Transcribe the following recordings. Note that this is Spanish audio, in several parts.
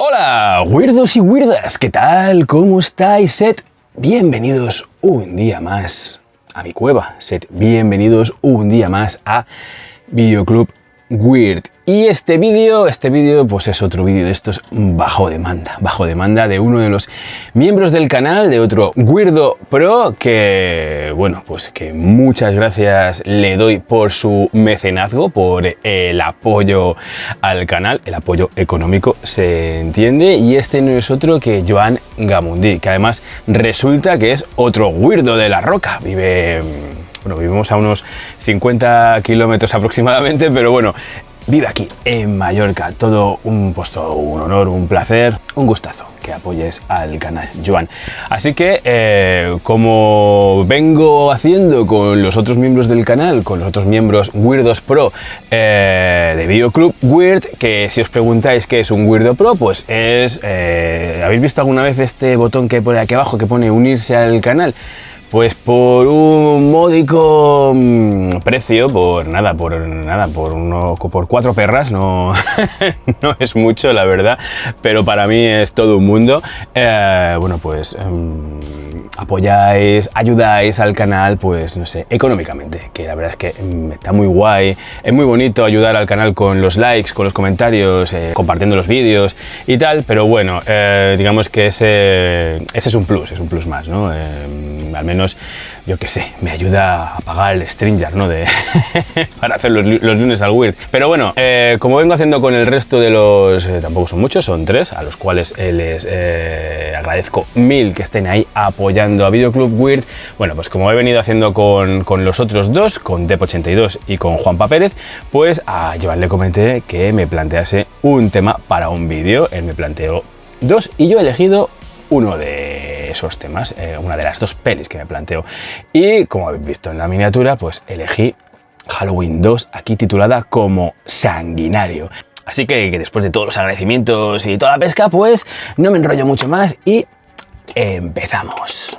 Hola, weirdos y weirdas, ¿qué tal? ¿Cómo estáis? Sed bienvenidos un día más a mi cueva. Sed bienvenidos un día más a Videoclub Weird. Y este vídeo pues es otro vídeo de estos bajo demanda de uno de los miembros del canal, de otro Weirdo Pro, que bueno, pues que muchas gracias le doy por su mecenazgo, por el apoyo al canal, el apoyo económico, se entiende, y este no es otro que Joan Gamundi, que además resulta que es otro Weirdo de la Roca, vivimos a unos 50 kilómetros aproximadamente, pero bueno, vive aquí en Mallorca. Todo un honor, un placer, un gustazo que apoyes al canal, Joan. Así que, como vengo haciendo con los otros miembros del canal, con los otros miembros Weirdos Pro de Videoclub Weird, que si os preguntáis qué es un Weirdo Pro, pues es... ¿habéis visto alguna vez este botón que pone aquí abajo que pone unirse al canal? Pues por un módico precio, por 4 perras, no, no es mucho la verdad, pero para mí es todo un mundo. Apoyáis, ayudáis al canal, pues no sé, económicamente, que la verdad es que está muy guay, es muy bonito ayudar al canal con los likes, con los comentarios, compartiendo los vídeos y tal, pero bueno, digamos que ese es un plus más, ¿no? Al menos, yo que sé, me ayuda a pagar el Stringer, ¿no? Para hacer los lunes al Weird. Pero bueno, como vengo haciendo con el resto de los... tampoco son muchos, son 3, a los cuales les agradezco mil que estén ahí apoyando a Videoclub Weird. Bueno, pues como he venido haciendo con los otros dos, con Dep82 y con Juanpa Pérez, pues a Joan le comenté que me plantease un tema para un vídeo. Él me planteó 2 y yo he elegido uno de esos temas, una de las 2 pelis que me planteo, y como habéis visto en la miniatura, pues elegí Halloween 2, aquí titulada como Sanguinario. Así que después de todos los agradecimientos y toda la pesca, pues no me enrollo mucho más y empezamos.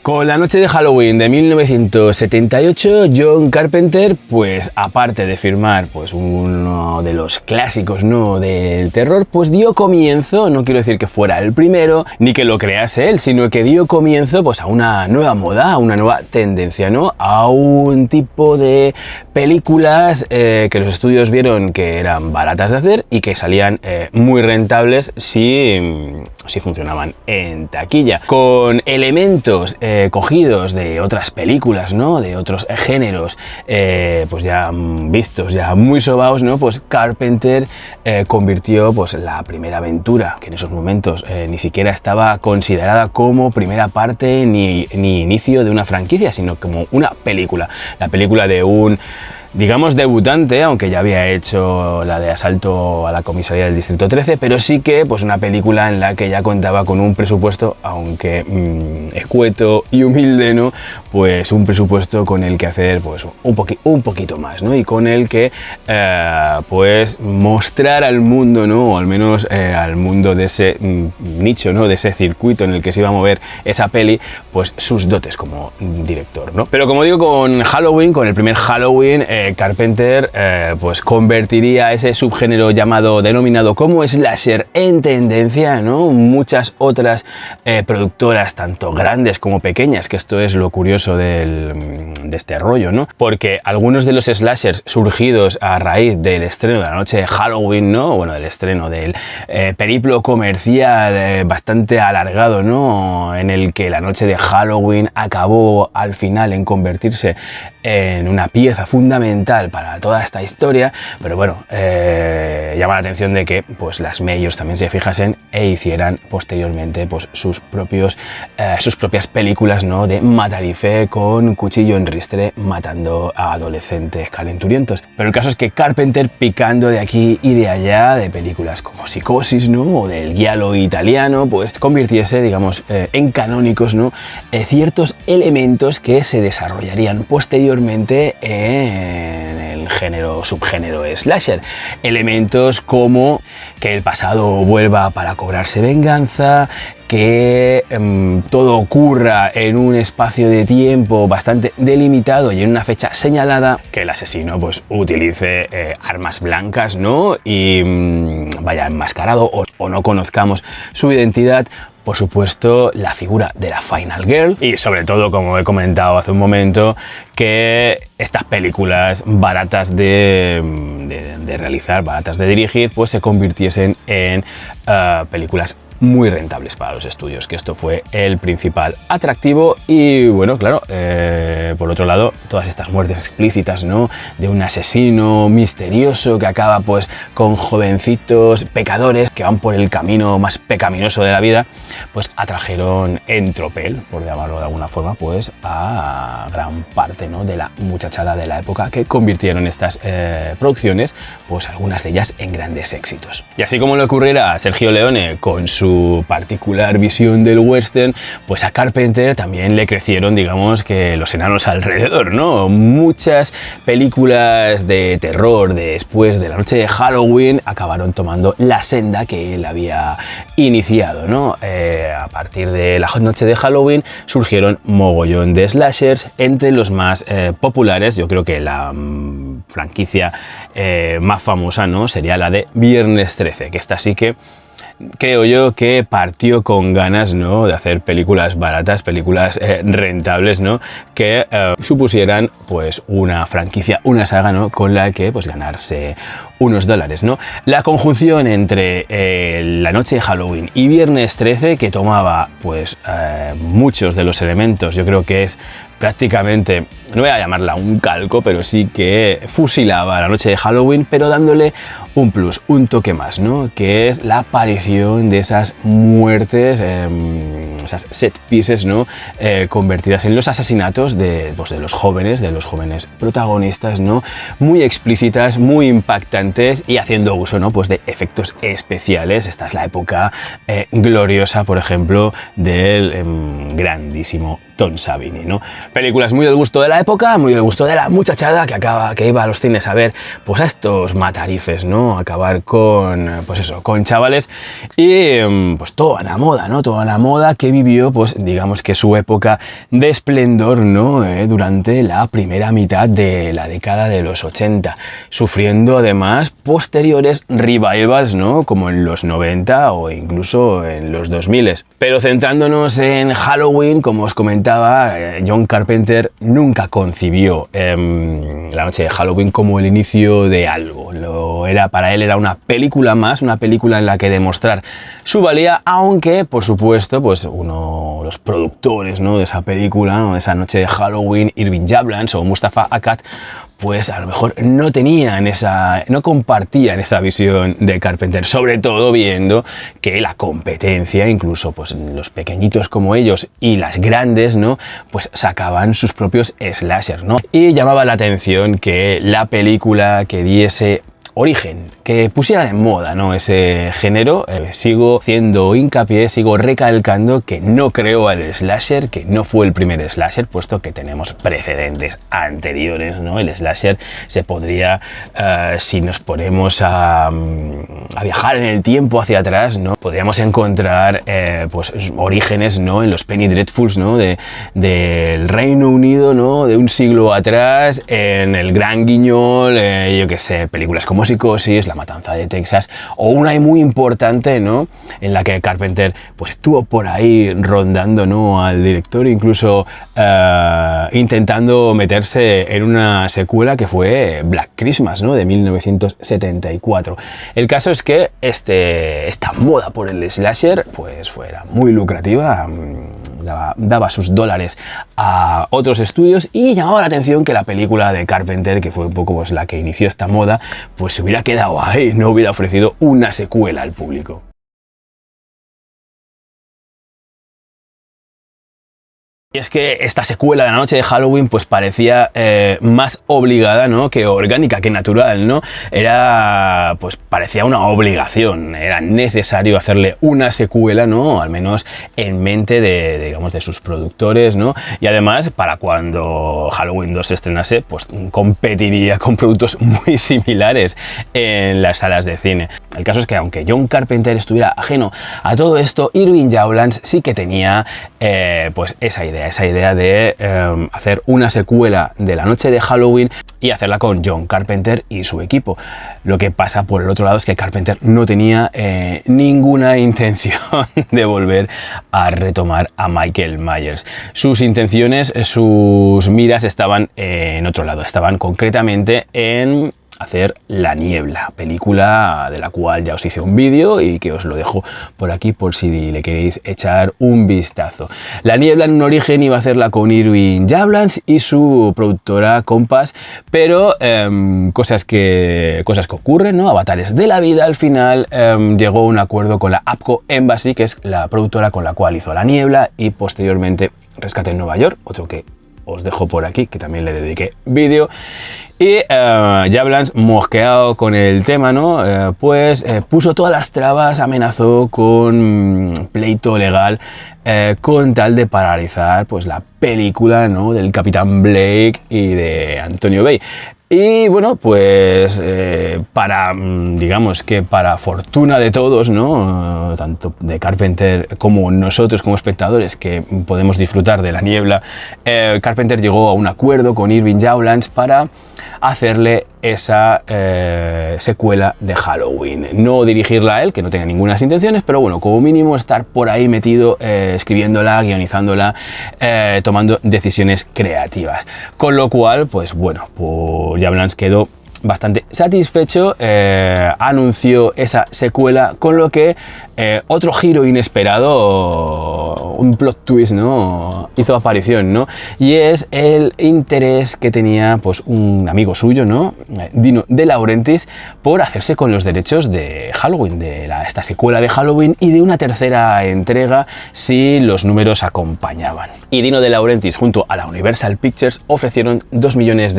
Con la noche de Halloween de 1978, John Carpenter, pues aparte de firmar pues uno de los clásicos, ¿no?, del terror, pues dio comienzo, no quiero decir que fuera el primero, ni que lo crease él, sino que dio comienzo pues a una nueva moda, a una nueva tendencia, ¿no?, a un tipo de películas que los estudios vieron que eran baratas de hacer y que salían muy rentables si funcionaban en taquilla, con elementos cogidos de otras películas, ¿no?, de otros géneros, pues ya vistos, ya muy sobaos, ¿no? Pues Carpenter convirtió pues la primera aventura, que en esos momentos ni siquiera estaba considerada como primera parte ni inicio de una franquicia, sino como una película, la película de un, digamos, debutante, aunque ya había hecho la de Asalto a la Comisaría del Distrito 13, pero sí que pues una película en la que ya contaba con un presupuesto, aunque escueto y humilde, ¿no? Pues un presupuesto con el que hacer pues un poquito más, ¿no? Y con el que pues mostrar al mundo, ¿no? O al menos al mundo de ese nicho, ¿no?, de ese circuito en el que se iba a mover esa peli, pues sus dotes como director, ¿no? Pero como digo, con Halloween, con el primer Halloween, Carpenter pues convertiría ese subgénero denominado como slasher en tendencia, ¿no? Muchas otras productoras, tanto grandes como pequeñas, que esto es lo curioso de este rollo, ¿no? Porque algunos de los slashers surgidos a raíz del estreno de la noche de Halloween, ¿no? Bueno, del estreno del periplo comercial bastante alargado, ¿no?, en el que la noche de Halloween acabó al final en convertirse en una pieza fundamental para toda esta historia, pero bueno, llama la atención de que pues las majors también se fijasen e hicieran posteriormente pues sus propias películas, ¿no?, de matar y fe con cuchillo en ristre matando a adolescentes calenturientos. Pero el caso es que Carpenter, picando de aquí y de allá de películas como Psicosis, ¿no?, o del giallo italiano, pues convirtiese, digamos, en canónicos, ¿no?, ciertos elementos que se desarrollarían posteriormente en el género, subgénero slasher. Elementos como que el pasado vuelva para cobrarse venganza, que todo ocurra en un espacio de tiempo bastante delimitado y en una fecha señalada, que el asesino pues utilice armas blancas, ¿no? Y vaya enmascarado o no conozcamos su identidad. Por supuesto, la figura de la Final Girl y sobre todo, como he comentado hace un momento, que estas películas baratas de realizar, baratas de dirigir, pues se convirtiesen en películas muy rentables para los estudios, que esto fue el principal atractivo. Y bueno, claro, por otro lado, todas estas muertes explícitas, ¿no? De un asesino misterioso que acaba pues con jovencitos pecadores que van por el camino más pecaminoso de la vida, pues atrajeron en tropel, por llamarlo de alguna forma, pues a gran parte, ¿no? De la muchachada de la época, que convirtieron estas producciones, pues algunas de ellas en grandes éxitos. Y así como le ocurriera a Sergio Leone con su particular visión del western, pues a Carpenter también le crecieron, digamos, que los enanos alrededor, ¿no? Muchas películas de terror después de La Noche de Halloween acabaron tomando la senda que él había iniciado, ¿no? A partir de La Noche de Halloween surgieron mogollón de slashers, entre los más populares. Yo creo que la franquicia más famosa, ¿no? Sería la de Viernes 13, que esta sí que creo yo que partió con ganas, ¿no? De hacer películas baratas, películas rentables, ¿no? Que supusieran pues una franquicia, una saga, ¿no? Con la que pues ganarse unos dólares, ¿no? La conjunción entre La Noche de Halloween y Viernes 13, que tomaba pues muchos de los elementos, yo creo que es prácticamente, no voy a llamarla un calco, pero sí que fusilaba La Noche de Halloween, pero dándole un plus, un toque más, ¿no? Que es la aparición de esas muertes, esas set pieces, ¿no? Convertidas en los asesinatos de los jóvenes protagonistas, ¿no? Muy explícitas, muy impactantes y haciendo uso, ¿no? Pues de efectos especiales. Esta es la época gloriosa, por ejemplo, del grandísimo Tom Savini, ¿no? Películas muy del gusto de la época, muy del gusto de la muchachada que iba a los cines a ver pues a estos matarifes, ¿no? Acabar con, pues eso, con chavales y pues toda la moda, ¿no? Toda la moda que vivió, pues digamos que su época de esplendor, ¿no? Durante la primera mitad de la década de los 80, sufriendo además posteriores revivals, ¿no? Como en los 90 o incluso en los 2000. Pero centrándonos en Halloween, como os comentaba, John Carpenter nunca concibió La Noche de Halloween como el inicio de algo. Para él era una película más, una película en la que demostrar su valía, aunque, por supuesto, pues uno de los productores, ¿no? De esa película, ¿no? De esa Noche de Halloween, Irving Yablans o Mustafa Akkad, pues a lo mejor no compartían esa visión de Carpenter, sobre todo viendo que la competencia, incluso pues los pequeñitos como ellos y las grandes, ¿no? Pues sacaban sus propios slashers, ¿no? Y llamaba la atención que la película que diese origen, que pusiera de moda, ¿no? Ese género. Sigo haciendo hincapié, sigo recalcando que no creó el slasher, que no fue el primer slasher, puesto que tenemos precedentes anteriores, ¿no? El slasher se podría, si nos ponemos a viajar en el tiempo hacia atrás, ¿no? Podríamos encontrar pues orígenes, ¿no? En los Penny Dreadfuls, ¿no? Del Reino Unido, ¿no? De un siglo atrás, en el Gran Guiñol, yo qué sé, películas como Psicosis, La Matanza de Texas, o una muy importante, ¿no? En la que Carpenter pues estuvo por ahí rondando, ¿no? Al director, incluso intentando meterse en una secuela que fue Black Christmas, ¿no? De 1974. El caso es que esta moda por el slasher pues fuera muy lucrativa, daba sus dólares a otros estudios y llamaba la atención que la película de Carpenter, que fue un poco pues la que inició esta moda, pues se hubiera quedado ahí, no hubiera ofrecido una secuela al público. Y es que esta secuela de La Noche de Halloween pues parecía más obligada, ¿no?, que orgánica, que natural, ¿no? Era, pues parecía una obligación, era necesario hacerle una secuela, ¿no?, al menos en mente de, digamos, de sus productores, ¿no? Y además, para cuando Halloween 2 se estrenase, pues competiría con productos muy similares en las salas de cine. El caso es que aunque John Carpenter estuviera ajeno a todo esto, Irving Jaulans sí que tenía pues esa idea de hacer una secuela de La Noche de Halloween y hacerla con John Carpenter y su equipo. Lo que pasa por el otro lado es que Carpenter no tenía ninguna intención de volver a retomar a Michael Myers. Sus intenciones, sus miras estaban en otro lado, estaban concretamente en hacer La Niebla, película de la cual ya os hice un vídeo y que os lo dejo por aquí por si le queréis echar un vistazo. La Niebla en un origen iba a hacerla con Irving Jaulans y su productora Compass, pero cosas que ocurren, ¿no? Avatares de la vida. Al final llegó a un acuerdo con la Apco Embassy, que es la productora con la cual hizo La Niebla, y posteriormente Rescate en Nueva York, otro que os dejo por aquí, que también le dediqué vídeo. Y Jaulans, mosqueado con el tema, ¿no? Puso todas las trabas, amenazó con pleito legal con tal de paralizar pues la película, ¿no?, del Capitán Blake y de Antonio Bay. Y bueno, pues digamos que para fortuna de todos, ¿no?, tanto de Carpenter como nosotros como espectadores que podemos disfrutar de La Niebla, Carpenter llegó a un acuerdo con Irving Jaulans para hacerle esa secuela de Halloween. No dirigirla a él, que no tenga ninguna intenciones, pero bueno, como mínimo estar por ahí metido, escribiéndola, guionizándola, tomando decisiones creativas. Con lo cual, pues bueno, pues Jaulans quedó bastante satisfecho, anunció esa secuela, con lo que otro giro inesperado, un plot twist, ¿no?, hizo aparición, ¿no? Y es el interés que tenía pues un amigo suyo, ¿no?, Dino De Laurentiis, por hacerse con los derechos de Halloween, de esta secuela de Halloween y de una tercera entrega si los números acompañaban. Y Dino De Laurentiis junto a la Universal Pictures ofrecieron $2 millones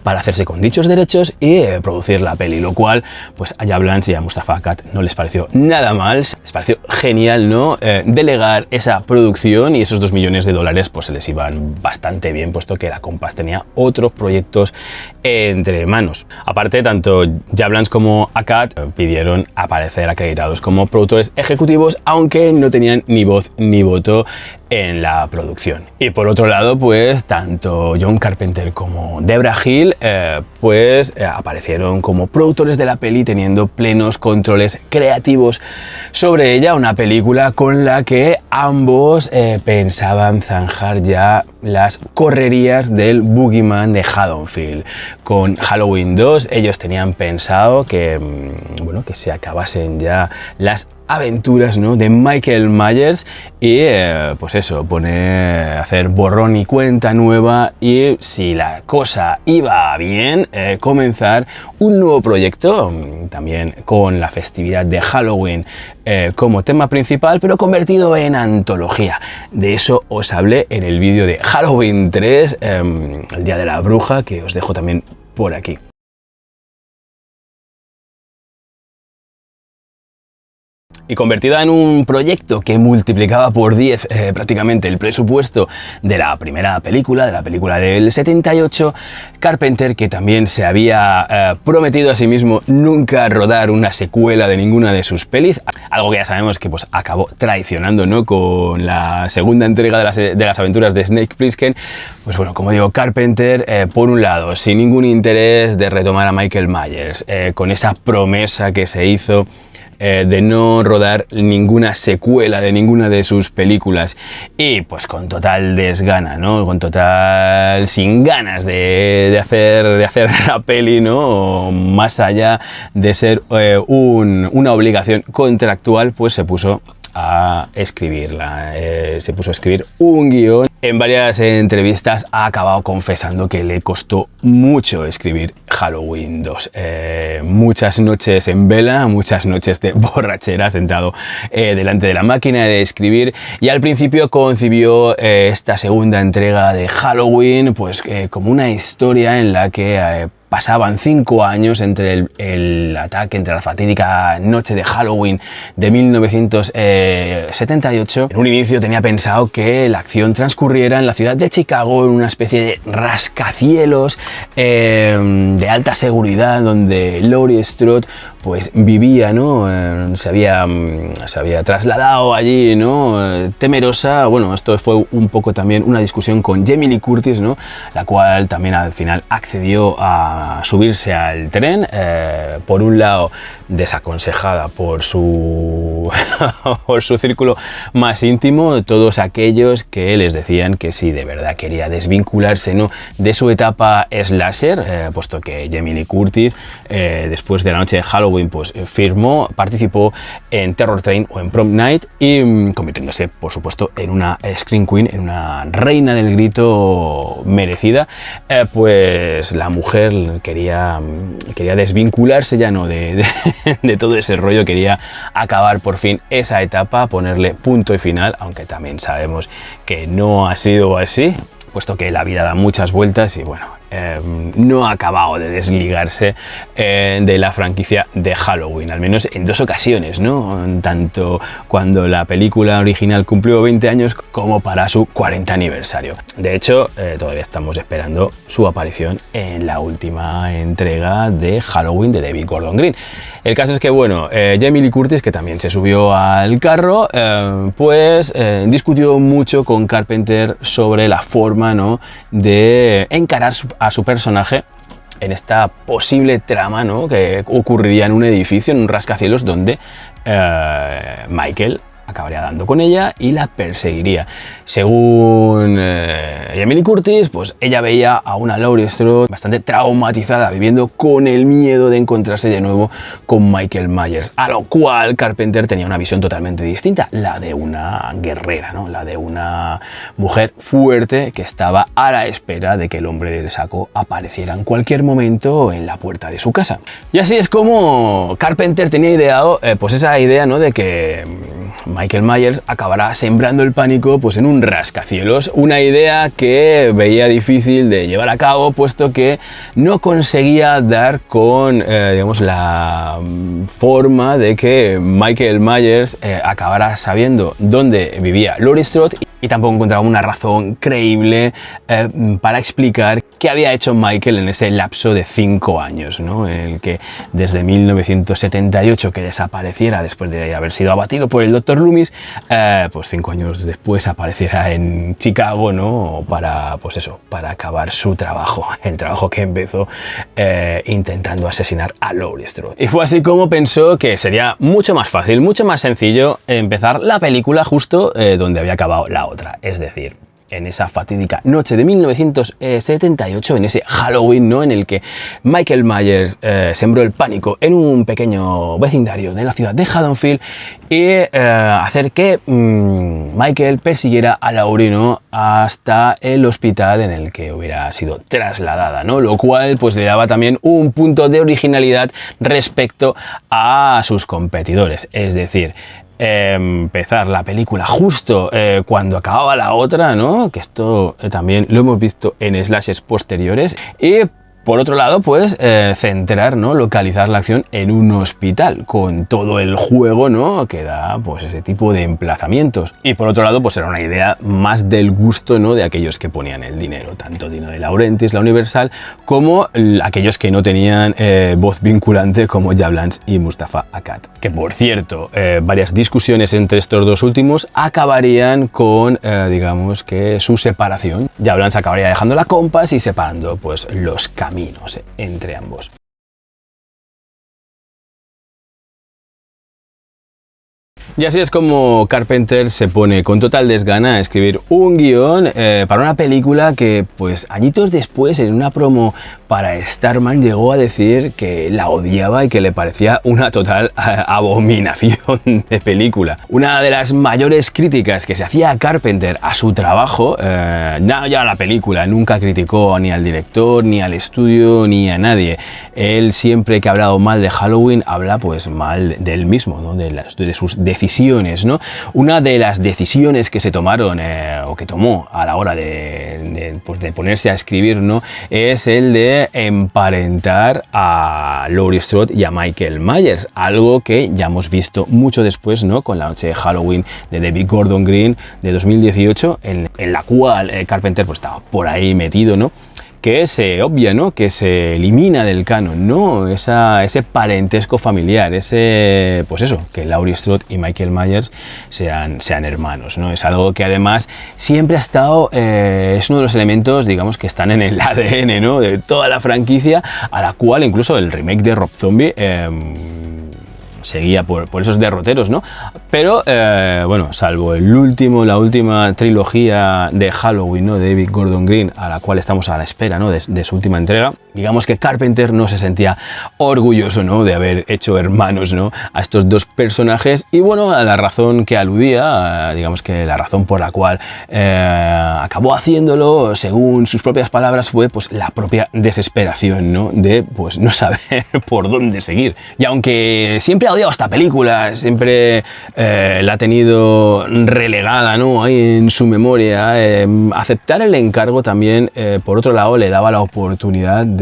para hacerse con dichos derechos y producir la peli, lo cual pues a Jaulans y a Moustapha Akkad no les pareció nada mal, les pareció genial, ¿no?, delegar esa producción, y esos $2 millones pues se les iban bastante bien, puesto que la Compass tenía otros proyectos entre manos. Aparte, tanto Jaulans como Akkad pidieron aparecer acreditados como productores ejecutivos, aunque no tenían ni voz ni voto en la producción. Y por otro lado, pues tanto John Carpenter como Debra Hill aparecieron como productores de la peli, teniendo plenos controles creativos sobre ella, una película con la que ambos pensaban zanjar ya las correrías del Boogeyman de Haddonfield. Con Halloween 2 ellos tenían pensado que, bueno, que se acabasen ya las aventuras, ¿no?, de Michael Myers y pues eso, hacer borrón y cuenta nueva, y si la cosa iba bien, comenzar un nuevo proyecto, también con la festividad de Halloween como tema principal, pero convertido en antología. De eso os hablé en el vídeo de Halloween 3, el Día de la Bruja, que os dejo también por aquí. Y convertida en un proyecto que multiplicaba por 10 prácticamente el presupuesto de la primera película, de la película del 78, Carpenter, que también se había prometido a sí mismo nunca rodar una secuela de ninguna de sus pelis, algo que ya sabemos que pues acabó traicionando, ¿no?, con la segunda entrega de las aventuras de Snake Plissken. Pues bueno, como digo, Carpenter, por un lado, sin ningún interés de retomar a Michael Myers, con esa promesa que se hizo de no rodar ninguna secuela de ninguna de sus películas, y pues con total desgana, ¿no?, sin ganas de hacer la peli, ¿no?, más allá de ser una obligación contractual, pues se puso a escribirla. Se puso a escribir un guión. En varias entrevistas ha acabado confesando que le costó mucho escribir Halloween 2. Muchas noches en vela, muchas noches de borrachera sentado delante de la máquina de escribir, y al principio concibió esta segunda entrega de Halloween pues como una historia en la que pasaban 5 años entre el ataque, entre la fatídica noche de Halloween de 1978. En un inicio tenía pensado que la acción transcurriera en la ciudad de Chicago, en una especie de rascacielos de alta seguridad, donde Laurie Strode pues vivía, ¿no? Se había trasladado allí, ¿no? Temerosa. Bueno, esto fue un poco también una discusión con Jamie Lee Curtis, ¿no? La cual también al final accedió a subirse al tren, por un lado desaconsejada por su por su círculo más íntimo, todos aquellos que les decían que si de verdad quería desvincularse, ¿no?, de su etapa slasher, puesto que Jamie Lee Curtis después de la noche de Halloween pues participó en Terror Train o en Prom Night, y convirtiéndose por supuesto en una Scream Queen, en una reina del grito merecida. Pues la mujer quería desvincularse ya, ¿no?, de todo ese rollo, quería acabar por fin esa etapa, ponerle punto y final, aunque también sabemos que no ha sido así, puesto que la vida da muchas vueltas y bueno, no ha acabado de desligarse de la franquicia de Halloween, al menos en 2 ocasiones, ¿no? Tanto cuando la película original cumplió 20 años como para su 40 aniversario. De hecho, todavía estamos esperando su aparición en la última entrega de Halloween de David Gordon Green. El caso es que, bueno, Jamie Lee Curtis, que también se subió al carro, pues discutió mucho con Carpenter sobre la forma, ¿no?, de encarar a su personaje en esta posible trama, ¿no?, que ocurriría en un edificio, en un rascacielos, donde Michael acabaría dando con ella y la perseguiría. Según Jamie Lee Curtis, pues ella veía a una Laurie Strode bastante traumatizada, viviendo con el miedo de encontrarse de nuevo con Michael Myers, a lo cual Carpenter tenía una visión totalmente distinta, la de una guerrera, ¿no?, la de una mujer fuerte que estaba a la espera de que el hombre del saco apareciera en cualquier momento en la puerta de su casa. Y así es como Carpenter tenía ideado pues esa idea, ¿no?, de que Michael Myers acabará sembrando el pánico pues en un rascacielos, una idea que veía difícil de llevar a cabo, puesto que no conseguía dar con digamos, la forma de que Michael Myers acabara sabiendo dónde vivía Laurie Strode, y tampoco encontraba una razón creíble para explicar qué había hecho Michael en ese lapso de 5 años, ¿no?, en el que desde 1978 que desapareciera después de haber sido abatido por el Dr. Loomis, pues 5 años después apareciera en Chicago, ¿no?, para, pues eso, para acabar su trabajo, el trabajo que empezó intentando asesinar a Laurie Strode. Y fue así como pensó que sería mucho más fácil, mucho más sencillo empezar la película justo donde había acabado la otra, es decir, en esa fatídica noche de 1978, en ese Halloween, ¿no?, en el que Michael Myers sembró el pánico en un pequeño vecindario de la ciudad de Haddonfield, y hacer que Michael persiguiera a Laurie, ¿no?, hasta el hospital en el que hubiera sido trasladada, ¿no?, lo cual pues le daba también un punto de originalidad respecto a sus competidores, es decir, empezar la película justo cuando acababa la otra, ¿no?, que esto también lo hemos visto en slashers posteriores, y por otro lado, pues centrar, ¿no?, localizar la acción en un hospital, con todo el juego, ¿no?, que da pues ese tipo de emplazamientos. Y por otro lado, pues era una idea más del gusto, ¿no?, de aquellos que ponían el dinero, tanto Dino de Laurentiis, la Universal, como aquellos que no tenían voz vinculante, como Yablans y Mustafa Akkad. Que por cierto, varias discusiones entre estos dos últimos acabarían con, digamos que su separación. Yablans acabaría dejando la Compass y separando pues los caminos entre ambos. Y así es como Carpenter se pone con total desgana a escribir un guión para una película que, pues, añitos después, en una promo para Starman, llegó a decir que la odiaba y que le parecía una total abominación de película. Una de las mayores críticas que se hacía a Carpenter a su trabajo, no ya a la película, nunca criticó ni al director, ni al estudio, ni a nadie. Él siempre que ha hablado mal de Halloween, habla pues mal de él mismo, ¿no? de sus decisiones, ¿no? Una de las decisiones que se tomaron o que tomó a la hora de ponerse a escribir, ¿no? Es el de emparentar a Laurie Strode y a Michael Myers, algo que ya hemos visto mucho después, ¿no? Con la noche de Halloween de David Gordon Green de 2018, en la cual Carpenter pues estaba por ahí metido, ¿no? Que se obvia, ¿no? Que se elimina del canon, ¿no? Ese parentesco familiar, pues eso, que Laurie Strode y Michael Myers sean hermanos, ¿no? Es algo que además siempre ha estado, es uno de los elementos, digamos, que están en el ADN, ¿no? De toda la franquicia, a la cual incluso el remake de Rob Zombie seguía por esos derroteros, ¿no? Pero, bueno, salvo la última trilogía de Halloween, ¿no? De David Gordon Green, a la cual estamos a la espera, ¿no? de su última entrega, digamos que Carpenter no se sentía orgulloso, ¿no? De haber hecho hermanos, ¿no? A estos dos personajes, y bueno, a la razón que aludía, digamos que la razón por la cual acabó haciéndolo, según sus propias palabras, fue pues la propia desesperación, ¿no? De pues no saber por dónde seguir. Y aunque siempre ha odiado esta película, siempre la ha tenido relegada, ¿no? Ahí en su memoria, aceptar el encargo también, por otro lado, le daba la oportunidad de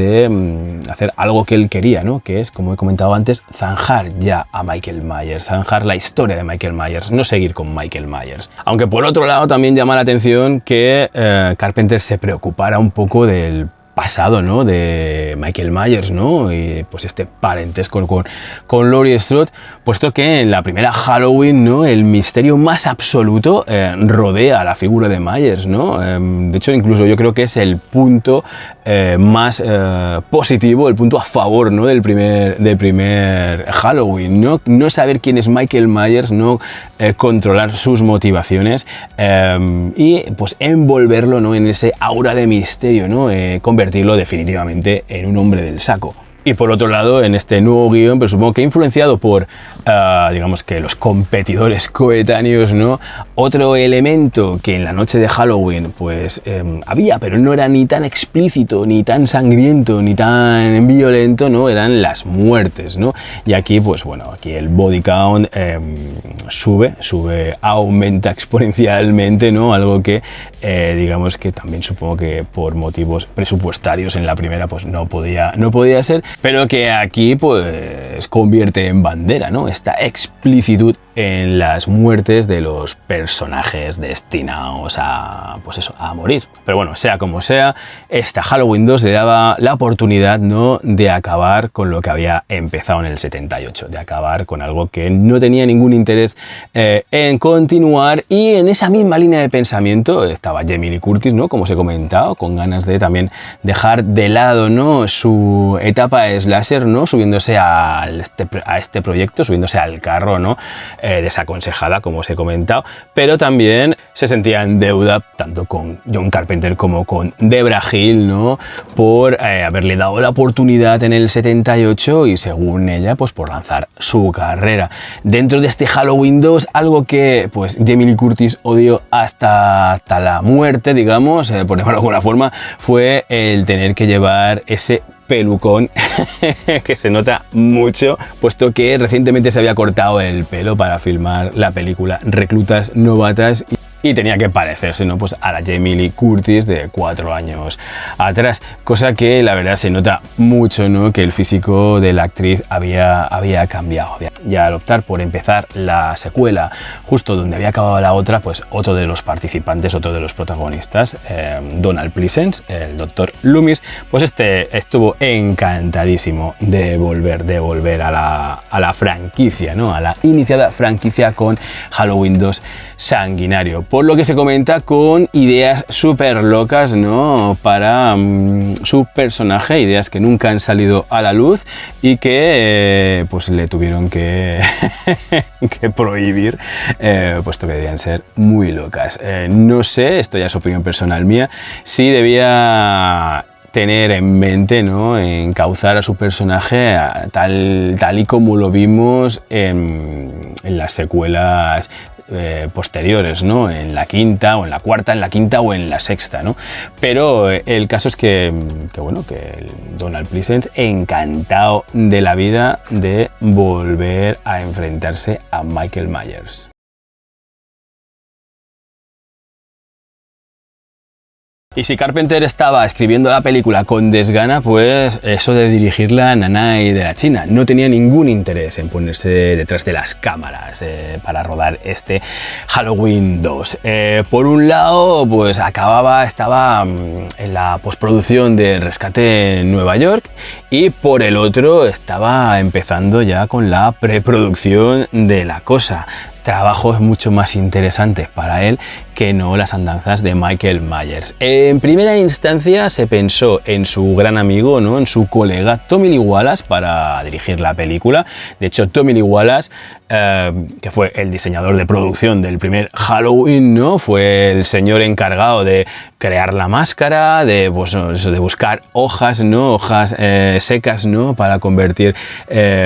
hacer algo que él quería, ¿no? Que es, como he comentado antes, zanjar ya a Michael Myers, zanjar la historia de Michael Myers, no seguir con Michael Myers. Aunque por otro lado también llama la atención que Carpenter se preocupara un poco del pasado, ¿no? De Michael Myers, ¿no? Y pues este parentesco con Laurie Strode, puesto que en la primera Halloween, ¿no? El misterio más absoluto rodea a la figura de Myers, ¿no? De hecho, incluso yo creo que es el punto más positivo, el punto a favor, ¿no? del primer Halloween, ¿no? No saber quién es Michael Myers, no controlar sus motivaciones y pues envolverlo, ¿no? En ese aura de misterio, ¿no? Convertirlo definitivamente en un hombre del saco. Y por otro lado, en este nuevo guión, pero supongo que influenciado por, digamos que los competidores coetáneos, ¿no? Otro elemento que en la noche de Halloween, pues había, pero no era ni tan explícito, ni tan sangriento, ni tan violento, ¿no? Eran las muertes, ¿no? Y aquí, pues bueno, aquí el body count aumenta exponencialmente, ¿no? Algo que, digamos que también supongo que por motivos presupuestarios en la primera, pues no podía ser, pero que aquí pues convierte en bandera, ¿no? Esta explicitud en las muertes de los personajes destinados a, pues eso, a morir. Pero bueno, sea como sea, esta Halloween 2 le daba la oportunidad, ¿no? De acabar con lo que había empezado en el 78, de acabar con algo que no tenía ningún interés en continuar, y en esa misma línea de pensamiento estaba Jamie Lee Curtis, ¿no? Como os he comentado, con ganas de también dejar de lado, ¿no? Su etapa slasher, ¿no? Subiéndose a este proyecto, subiéndose al carro, ¿no? Desaconsejada, como os he comentado, pero también se sentía en deuda tanto con John Carpenter como con Debra Hill, ¿no? Por haberle dado la oportunidad en el 78 y, según ella, pues por lanzar su carrera. Dentro de este Halloween 2, algo que pues Jamie Lee Curtis odió hasta la muerte, digamos, por llamarlo de alguna forma, fue el tener que llevar ese pelucón que se nota mucho, puesto que recientemente se había cortado el pelo para filmar la película Reclutas Novatas y tenía que parecerse, ¿no? Pues a la Jamie Lee Curtis de 4 años atrás, cosa que la verdad se nota mucho, ¿no? Que el físico de la actriz había cambiado. Y al optar por empezar la secuela justo donde había acabado la otra, pues otro de los participantes, otro de los protagonistas, Donald Pleasence, el Dr. Loomis, pues este estuvo encantadísimo de volver a la franquicia, ¿no? A la iniciada franquicia con Halloween 2 sanguinario. por lo que se comenta con ideas súper locas, ¿no? Para su personaje, ideas que nunca han salido a la luz y que pues le tuvieron que, que prohibir, puesto que debían ser muy locas. No sé, esto ya es opinión personal mía, si debía tener en mente, ¿no? Encauzar a su personaje tal y como lo vimos en las secuelas posteriores, ¿no? En la quinta o en la cuarta, en la quinta o en la sexta, ¿no? Pero el caso es que bueno, que Donald Pleasence encantado de la vida de volver a enfrentarse a Michael Myers. Y si Carpenter estaba escribiendo la película con desgana, pues eso de dirigirla nanay de la China. No tenía ningún interés en ponerse detrás de las cámaras para rodar este Halloween 2. Por un lado, pues estaba en la postproducción de Rescate en Nueva York, y por el otro estaba empezando ya con la preproducción de La Cosa. Trabajos mucho más interesantes para él que no las andanzas de Michael Myers. En primera instancia se pensó en su gran amigo, ¿no? En su colega Tommy Lee Wallace para dirigir la película. De hecho, Tommy Lee Wallace, que fue el diseñador de producción del primer Halloween, ¿no? Fue el señor encargado de crear la máscara, de buscar hojas, ¿no? Hojas secas, ¿no? Para convertir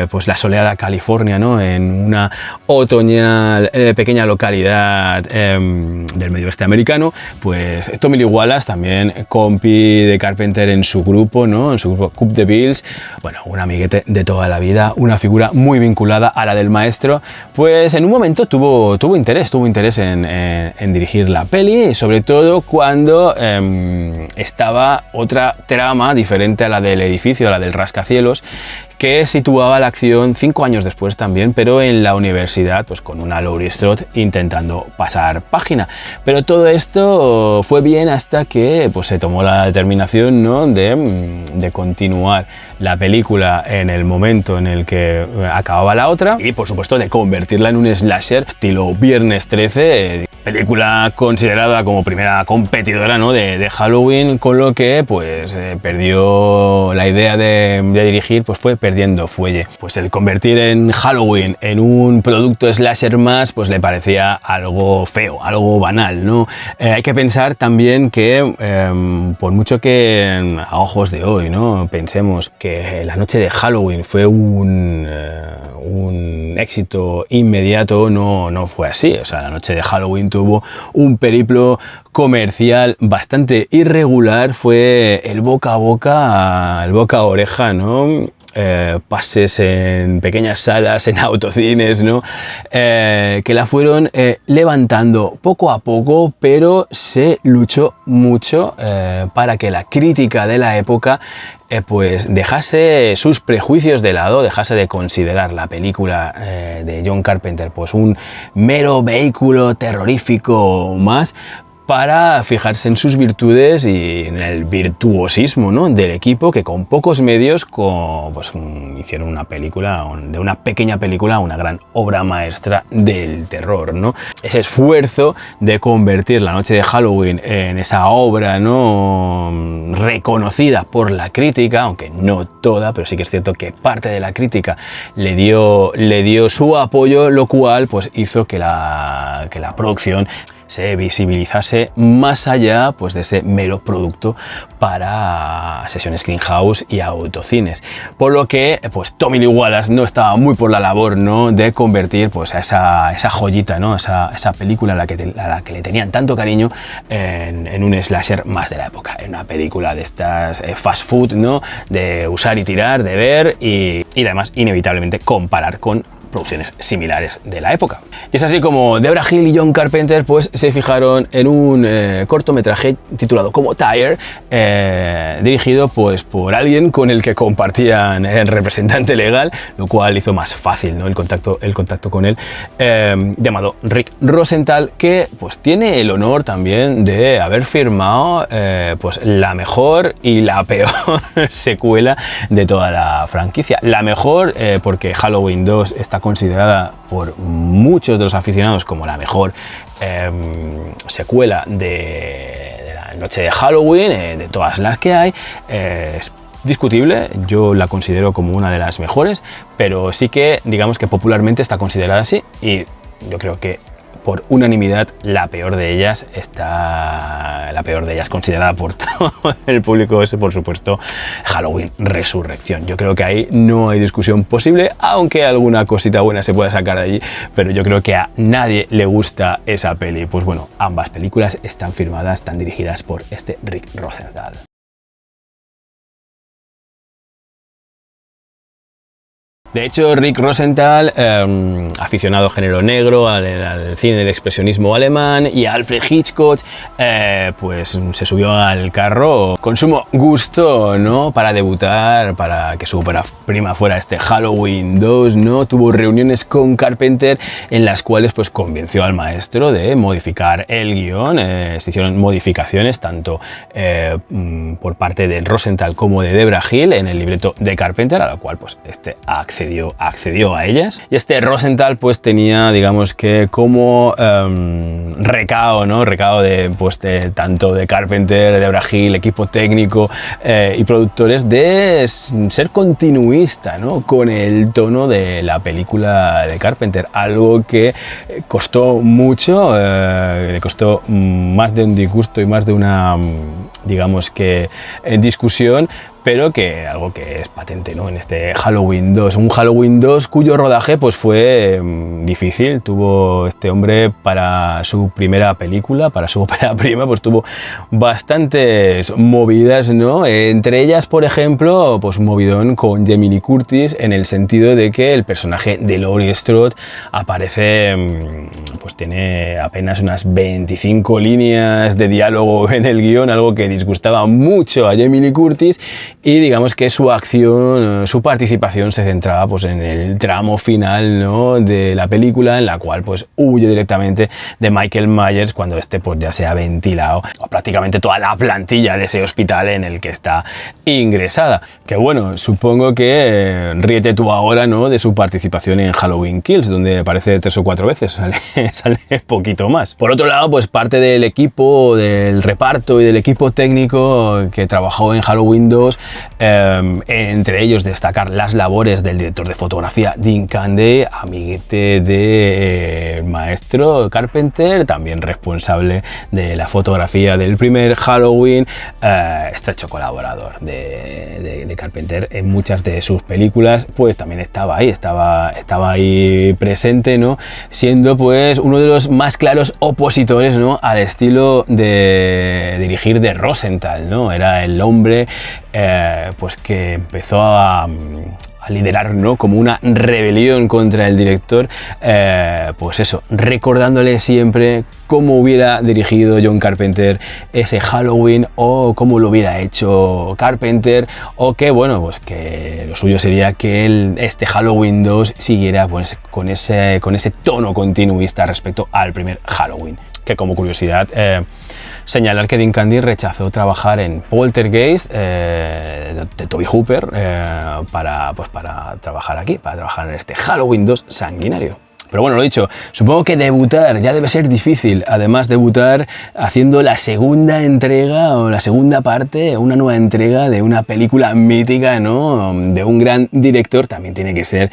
pues la soleada California, ¿no? En una otoñal pequeña localidad del medio oeste americano. Pues Tommy Lee Wallace, también compi de Carpenter en su grupo, ¿no? En su grupo Cup the Bills, bueno, un amiguete de toda la vida, una figura muy vinculada a la del maestro. Pues en un momento tuvo interés en dirigir la peli, y sobre todo cuando estaba otra trama diferente a la del edificio, a la del rascacielos, que situaba la acción 5 años después también, pero en la universidad, pues con una Laurie Strode intentando pasar página. Pero todo esto fue bien hasta que pues, se tomó la determinación, ¿no? de continuar la película en el momento en el que acababa la otra, y por supuesto de convertirla en un slasher estilo Viernes 13, película considerada como primera competidora, ¿no? de Halloween, con lo que pues perdió la idea de dirigir, pues fue perdiendo fuelle. Pues el convertir en Halloween en un producto slasher más, pues le parecía algo feo, algo banal, ¿no? Hay que pensar también que por mucho que a ojos de hoy, ¿no? pensemos que la noche de Halloween fue un éxito inmediato, no fue así. O sea, la noche de Halloween tuvo un periplo comercial bastante irregular. Fue el boca a boca, el boca a oreja, ¿no? Pases en pequeñas salas, en autocines, ¿no? Que la fueron levantando poco a poco, pero se luchó mucho para que la crítica de la época pues dejase sus prejuicios de lado, dejase de considerar la película de John Carpenter pues un mero vehículo terrorífico más, para fijarse en sus virtudes y en el virtuosismo, ¿no? del equipo, que con pocos medios pues, hicieron una película, de una pequeña película, una gran obra maestra del terror, ¿no? Ese esfuerzo de convertir la noche de Halloween en esa obra, ¿no? reconocida por la crítica, aunque no toda, pero sí que es cierto que parte de la crítica le dio su apoyo, lo cual pues, hizo que la producción se visibilizase más allá pues, de ese mero producto para sesiones Greenhouse y autocines. Por lo que pues, Tommy Lee Wallace no estaba muy por la labor, ¿no? de convertir pues, a esa joyita, ¿no? esa película a la que le tenían tanto cariño en un slasher más de la época, en una película de estas fast food, ¿no? de usar y tirar, de ver y además inevitablemente comparar con producciones similares de la época. Y es así como Debra Hill y John Carpenter pues, se fijaron en un cortometraje titulado como Tire, dirigido pues, por alguien con el que compartían el representante legal, lo cual hizo más fácil, ¿no? el contacto con él, llamado Rick Rosenthal, que pues, tiene el honor también de haber firmado pues, la mejor y la peor secuela de toda la franquicia. La mejor porque Halloween 2 está considerada por muchos de los aficionados como la mejor secuela de la noche de Halloween, de todas las que hay. Es discutible, yo la considero como una de las mejores, pero sí que digamos que popularmente está considerada así, y yo creo que por unanimidad la peor de ellas considerada por todo el público es, por supuesto, Halloween Resurrección. Yo creo que ahí no hay discusión posible, aunque alguna cosita buena se pueda sacar de allí, pero yo creo que a nadie le gusta esa peli. Pues bueno, ambas películas están dirigidas por este Rick Rosenthal. De hecho, Rick Rosenthal, aficionado al género negro, al cine del expresionismo alemán, y a Alfred Hitchcock, pues se subió al carro con sumo gusto, ¿no?, para debutar, para que su ópera prima fuera este Halloween 2, ¿no? Tuvo reuniones con Carpenter en las cuales pues convenció al maestro de modificar el guión. Se hicieron modificaciones tanto por parte de Rosenthal como de Debra Hill en el libreto de Carpenter, a la cual pues este accedió a ellas. Y este Rosenthal pues tenía, digamos que como recao de tanto de Carpenter, de Debra Hill, equipo técnico y productores, de ser continuista, ¿no?, con el tono de la película de Carpenter, algo que costó mucho, le costó más de un disgusto y más de una, digamos que, discusión, pero que algo que es patente, ¿no?, en este Halloween 2. Un Halloween 2 cuyo rodaje pues fue difícil. Tuvo este hombre, para su primera película, para su ópera prima, pues tuvo bastantes movidas, ¿no? Entre ellas, por ejemplo, pues un movidón con Jamie Lee Curtis, en el sentido de que el personaje de Laurie Strode aparece, pues tiene apenas unas 25 líneas de diálogo en el guión, algo que disgustaba mucho a Jamie Lee Curtis. Y digamos que su acción, su participación se centraba pues en el tramo final, ¿no?, de la película, en la cual pues huye directamente de Michael Myers cuando este pues ya se ha ventilado prácticamente toda la plantilla de ese hospital en el que está ingresada. Que bueno, supongo que ríete tú ahora, ¿no?, de su participación en Halloween Kills, donde aparece 3 o 4 veces, sale poquito más. Por otro lado, pues parte del equipo, del reparto y del equipo técnico que trabajó en Halloween 2, entre ellos destacar las labores del director de fotografía Dean Candy, amiguete del maestro Carpenter, también responsable de la fotografía del primer Halloween, estrecho colaborador de Carpenter en muchas de sus películas, pues también estaba ahí presente, ¿no?, siendo pues uno de los más claros opositores, ¿no?, al estilo de dirigir de Rosenthal, ¿no? Era el hombre pues que empezó a liderar, ¿no?, como una rebelión contra el director, pues eso, recordándole siempre cómo hubiera dirigido John Carpenter ese Halloween, o cómo lo hubiera hecho Carpenter, o que bueno, pues que lo suyo sería que este Halloween 2 siguiera pues con ese tono continuista respecto al primer Halloween. Que como curiosidad, señalar que Dean Candy rechazó trabajar en Poltergeist de Tobe Hooper para trabajar aquí, para trabajar en este Halloween 2 sanguinario. Pero bueno, lo dicho, supongo que debutar ya debe ser difícil. Además, debutar haciendo la segunda entrega o la segunda parte, una nueva entrega de una película mítica, ¿no?, de un gran director, también tiene que ser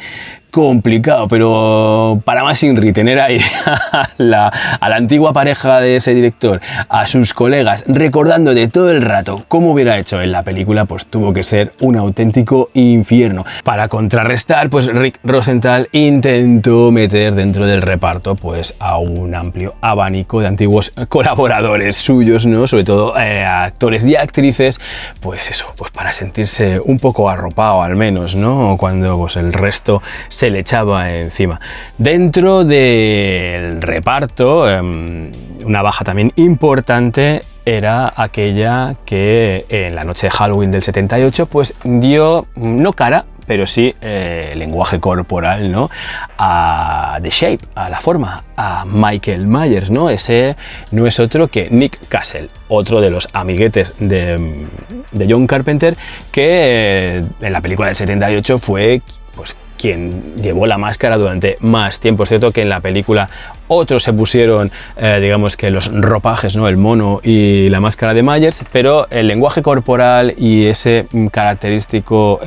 complicado. Pero para más Inri, tener ahí a la antigua pareja de ese director, a sus colegas, recordando de todo el rato cómo hubiera hecho en la película, pues tuvo que ser un auténtico infierno. Para contrarrestar, pues Rick Rosenthal intentó meter dentro del reparto pues a un amplio abanico de antiguos colaboradores suyos, ¿no?, sobre todo actores y actrices, pues eso, pues para sentirse un poco arropado al menos, ¿no?, cuando pues el resto se le echaba encima. Dentro del reparto, una baja también importante era aquella que en la noche de Halloween del 78 pues dio, no cara, pero sí lenguaje corporal, ¿no?, a The Shape, a la forma, a Michael Myers, ¿no? Ese no es otro que Nick Castle, otro de los amiguetes de John Carpenter, que en la película del 78 fue pues quien llevó la máscara durante más tiempo. Es cierto que en la película otros se pusieron, digamos que los ropajes, ¿no? El mono y la máscara de Myers, pero el lenguaje corporal y ese característico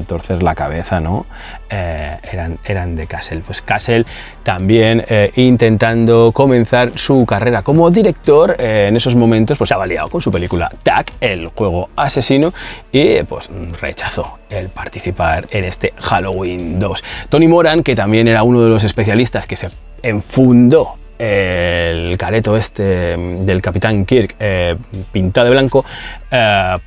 torcer la cabeza, ¿no? Eran de Cassell. Pues Cassell también intentando comenzar su carrera como director, en esos momentos pues se había liado con su película Tag, el juego asesino, y pues rechazó el participar en este Halloween 2. Tony Moran, que también era uno de los especialistas que se enfundó el careto este del Capitán Kirk pintado de blanco,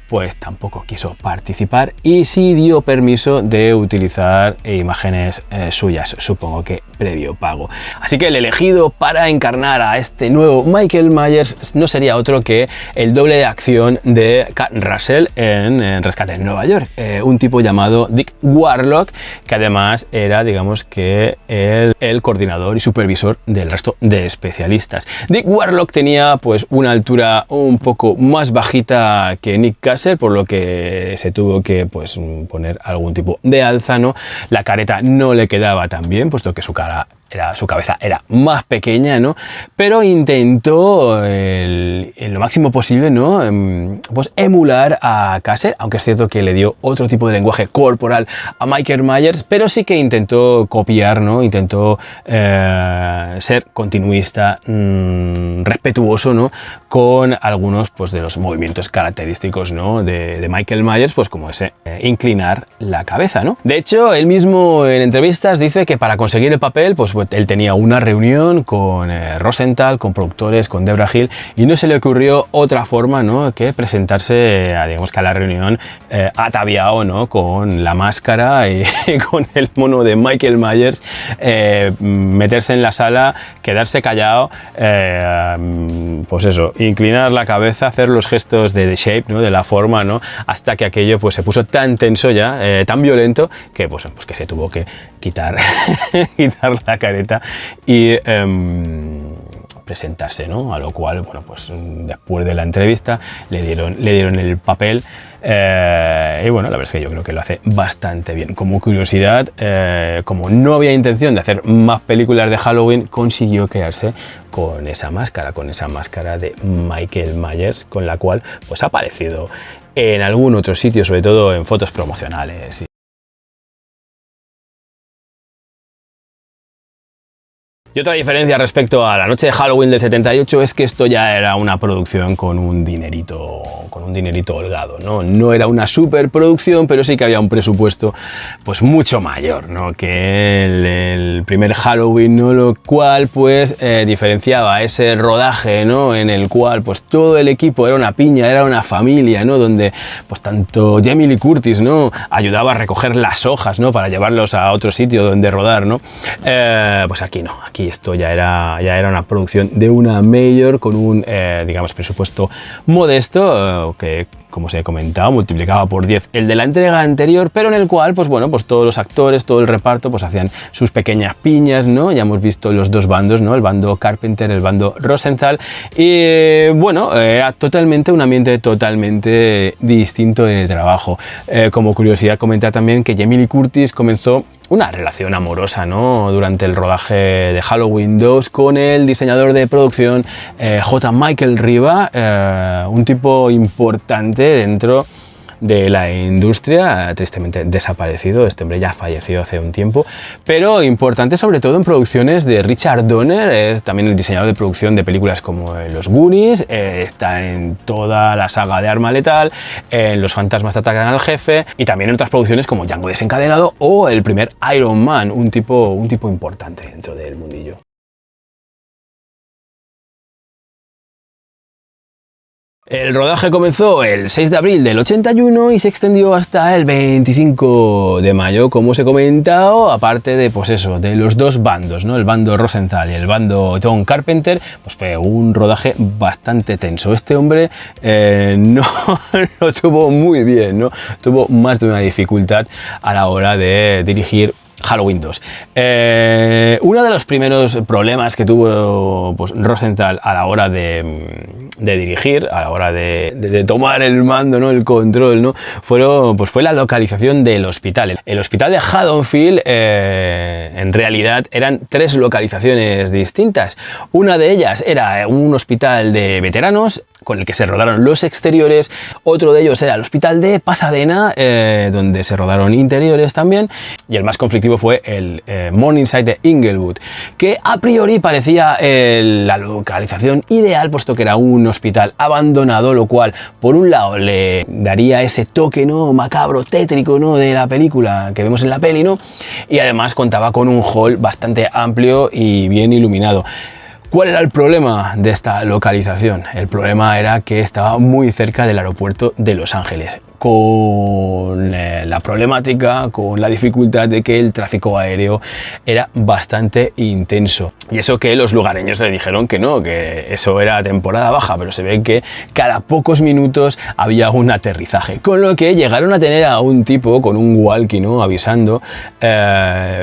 pues tampoco quiso participar y sí dio permiso de utilizar imágenes suyas, supongo que previo pago. Así que el elegido para encarnar a este nuevo Michael Myers no sería otro que el doble de acción de Kurt Russell en Rescate en Nueva York, un tipo llamado Dick Warlock, que además era, digamos que, el coordinador y supervisor del resto de especialistas. Dick Warlock tenía pues una altura un poco más bajita que Nick Cassell, por lo que se tuvo que pues poner algún tipo de alza, ¿no? La careta no le quedaba tan bien, puesto que su cabeza era más pequeña, ¿no? Pero intentó en lo máximo posible, ¿no? Pues emular a Cassell, aunque es cierto que le dio otro tipo de lenguaje corporal a Michael Myers, pero sí que intentó copiar, ¿no? Intentó ser continuista, respetuoso, ¿no? Con algunos pues de los movimientos característicos, ¿no? de Michael Myers, pues como ese inclinar la cabeza, ¿no? De hecho, él mismo en entrevistas dice que para conseguir el papel, pues él tenía una reunión con Rosenthal, con productores, con Debra Hill, y no se le ocurrió otra forma, ¿no? que presentarse digamos que a la reunión ataviado, ¿no? con la máscara y con el mono de Michael Myers, meterse en la sala, quedarse callado, pues eso, inclinar la cabeza, hacer los gestos de The Shape, ¿no? de la forma, ¿no? hasta que aquello pues se puso tan tenso ya, tan violento, que pues que se tuvo que quitar la careta y presentarse, ¿no? A lo cual, bueno, pues después de la entrevista le dieron el papel, y bueno, la verdad es que yo creo que lo hace bastante bien. Como curiosidad, como no había intención de hacer más películas de Halloween, consiguió quedarse con esa máscara de Michael Myers, con la cual pues ha aparecido en algún otro sitio, sobre todo en fotos promocionales. Y otra diferencia respecto a la noche de Halloween del 78 es que esto ya era una producción con un dinerito holgado, ¿no? No era una superproducción, pero sí que había un presupuesto pues mucho mayor, ¿no? que el primer Halloween, ¿no? Lo cual pues diferenciaba ese rodaje, ¿no? en el cual pues todo el equipo era una piña, era una familia, ¿no? donde pues tanto Jamie Lee Curtis, ¿no? ayudaba a recoger las hojas, ¿no? para llevarlos a otro sitio donde rodar, ¿no? Pues aquí no, aquí esto ya era una producción de una major con un, digamos, presupuesto modesto, que, como os he comentado, multiplicaba por 10 el de la entrega anterior, pero en el cual, pues bueno, pues todos los actores, todo el reparto, pues hacían sus pequeñas piñas, ¿no? Ya hemos visto los dos bandos, ¿no? El bando Carpenter, el bando Rosenthal, y bueno, era totalmente un ambiente totalmente distinto de trabajo. Como curiosidad, comentar también que Jamie Lee Curtis comenzó una relación amorosa, ¿no? durante el rodaje de Halloween 2 con el diseñador de producción J. Michael Riva, un tipo importante dentro de la industria, tristemente desaparecido. Este hombre ya falleció hace un tiempo, pero importante sobre todo en producciones de Richard Donner. Es también el diseñador de producción de películas como Los Goonies, está en toda la saga de Arma Letal, en Los fantasmas atacan al jefe, y también en otras producciones como Django desencadenado o el primer Iron Man, un tipo importante dentro del mundillo. El rodaje comenzó el 6 de abril del 81 y se extendió hasta el 25 de mayo, como os he comentado, aparte de, pues eso, de los dos bandos, ¿no? El bando Rosenthal y el bando John Carpenter, pues fue un rodaje bastante tenso. Este hombre no lo tuvo muy bien, ¿no? Tuvo más de una dificultad a la hora de dirigir Halloween 2. Uno de los primeros problemas que tuvo pues, Rosenthal a la hora de dirigir, a la hora de tomar el mando, ¿no? El control, ¿no? Fue la localización del hospital. El hospital de Haddonfield, en realidad, eran 3 localizaciones distintas. Una de ellas era un hospital de veteranos, con el que se rodaron los exteriores. Otro de ellos era el hospital de Pasadena, donde se rodaron interiores también. Y el más conflictivo fue el Morningside de Inglewood, que a priori parecía la localización ideal, puesto que era un hospital abandonado, lo cual por un lado le daría ese toque, ¿no? Macabro, tétrico, ¿no? De la película que vemos en la peli, ¿no? Y además contaba con un hall bastante amplio y bien iluminado. ¿Cuál era el problema de esta localización? El problema era que estaba muy cerca del aeropuerto de Los Ángeles, con la problemática, con la dificultad de que el tráfico aéreo era bastante intenso. Y eso que los lugareños le dijeron que no, que eso era temporada baja, pero se ve que cada pocos minutos había un aterrizaje. Con lo que llegaron a tener a un tipo con un walkie, ¿no? Avisando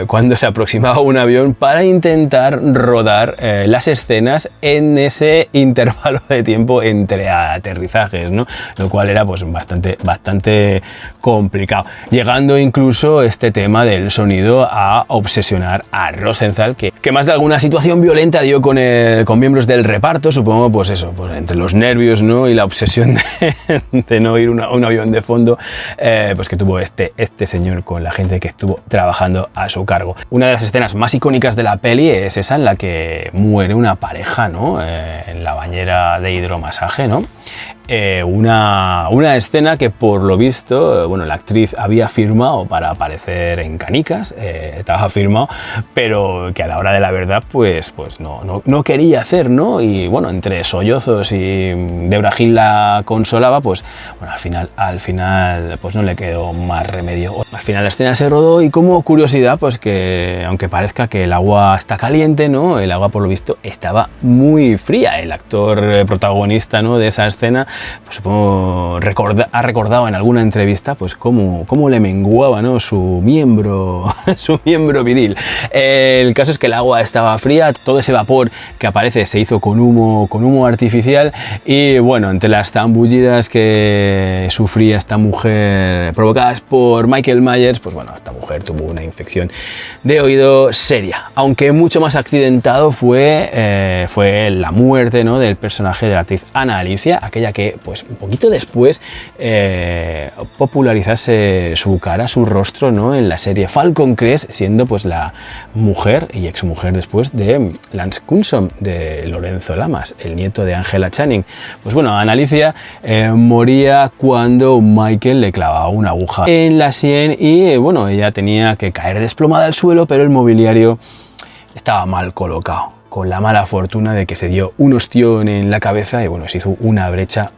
cuando se aproximaba un avión para intentar rodar las escenas en ese intervalo de tiempo entre aterrizajes, ¿no? Lo cual era pues bastante complicado, llegando incluso este tema del sonido a obsesionar a Rosenthal, que más de alguna situación violenta dio con miembros del reparto, supongo, pues eso, pues entre los nervios, ¿no? Y la obsesión de no oír un avión de fondo, pues que tuvo este señor con la gente que estuvo trabajando a su cargo. Una de las escenas más icónicas de la peli es esa en la que muere una pareja, ¿no? En la bañera de hidromasaje, ¿no? Una escena que por lo visto, bueno, la actriz había firmado para aparecer en Canicas, estaba firmado, pero que a la hora de la verdad pues no quería hacer, ¿no? Y bueno, entre sollozos y Debra Hill la consolaba, pues bueno, al final pues no le quedó más remedio. Al final la escena se rodó y como curiosidad, pues que aunque parezca que el agua está caliente, ¿no? El agua por lo visto estaba muy fría. El actor protagonista, ¿no? De esa escena, pues supongo ha recordado en alguna entrevista pues cómo le menguaba, ¿no? su miembro viril. El caso es que el agua estaba fría, todo ese vapor que aparece se hizo con humo artificial y bueno, entre las zambullidas que sufría esta mujer provocadas por Michael Myers, pues bueno, esta mujer tuvo una infección de oído seria, aunque mucho más accidentado fue la muerte, ¿no? Del personaje de la actriz Ana Alicia, aquella que pues un poquito después popularizase su cara, su rostro, ¿no? En la serie Falcon Crest, siendo pues la mujer y exmujer después de Lance Kunsom, de Lorenzo Lamas, el nieto de Angela Channing. Pues bueno, Ana Alicia moría cuando Michael le clavaba una aguja en la sien y bueno, ella tenía que caer desplomada al suelo, pero el mobiliario estaba mal colocado, con la mala fortuna de que se dio un ostión en la cabeza y bueno, se hizo una brecha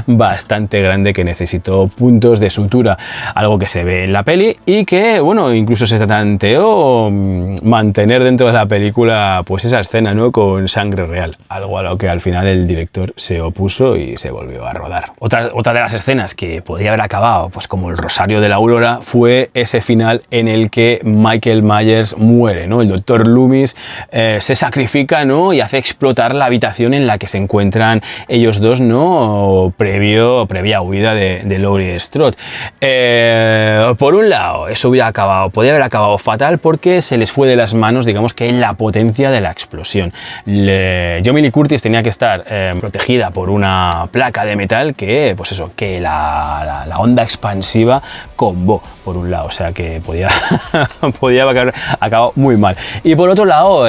bastante grande que necesitó puntos de sutura, algo que se ve en la peli y que bueno, incluso se tanteó mantener dentro de la película pues esa escena, ¿no? Con sangre real, algo a lo que al final el director se opuso y se volvió a rodar. Otra de las escenas que podía haber acabado pues como el Rosario de la Aurora fue ese final en el que Michael Myers muere, ¿no? El doctor Loomis se sacrifica, ¿no? Y hace explotar la habitación en la que se encuentran ellos dos, ¿no? Previa huida de Laurie Strode. Por un lado, eso podía haber acabado fatal porque se les fue de las manos, digamos que la potencia de la explosión. Jamie Lee Curtis tenía que estar protegida por una placa de metal que, pues eso, que la onda expansiva combó, por un lado, o sea que podía haber acabado muy mal. Y por otro lado,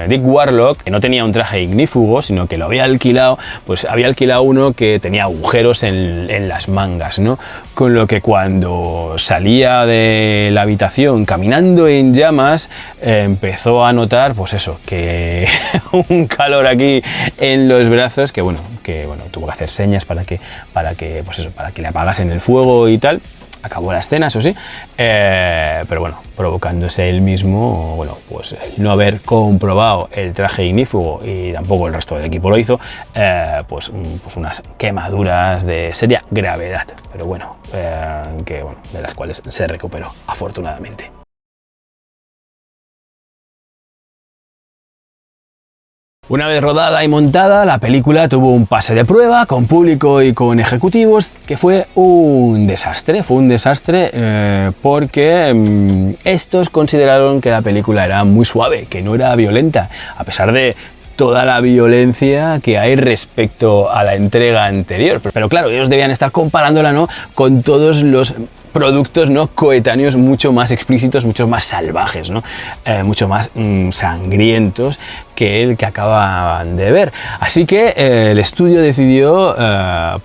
Dick Warlock, que no tenía un traje ignífugo, sino que lo había alquilado, pues había alquilado uno que tenía agujeros en las mangas, ¿no? Con lo que cuando salía de la habitación caminando en llamas, empezó a notar, pues eso, que un calor aquí en los brazos, que bueno, tuvo que hacer señas para que le apagasen el fuego y tal. Acabó la escena, eso sí, pero bueno, provocándose él mismo, bueno, pues el no haber comprobado el traje ignífugo y tampoco el resto del equipo lo hizo, pues unas quemaduras de seria gravedad, pero bueno, de las cuales se recuperó, afortunadamente. Una vez rodada y montada, la película tuvo un pase de prueba con público y con ejecutivos que fue un desastre. Fue un desastre porque estos consideraron que la película era muy suave, que no era violenta, a pesar de toda la violencia que hay respecto a la entrega anterior. Pero claro, ellos debían estar comparándola, ¿no?, con todos los productos, ¿no?, coetáneos mucho más explícitos, mucho más salvajes, ¿no? Mucho más sangrientos que el que acaban de ver. Así que el estudio decidió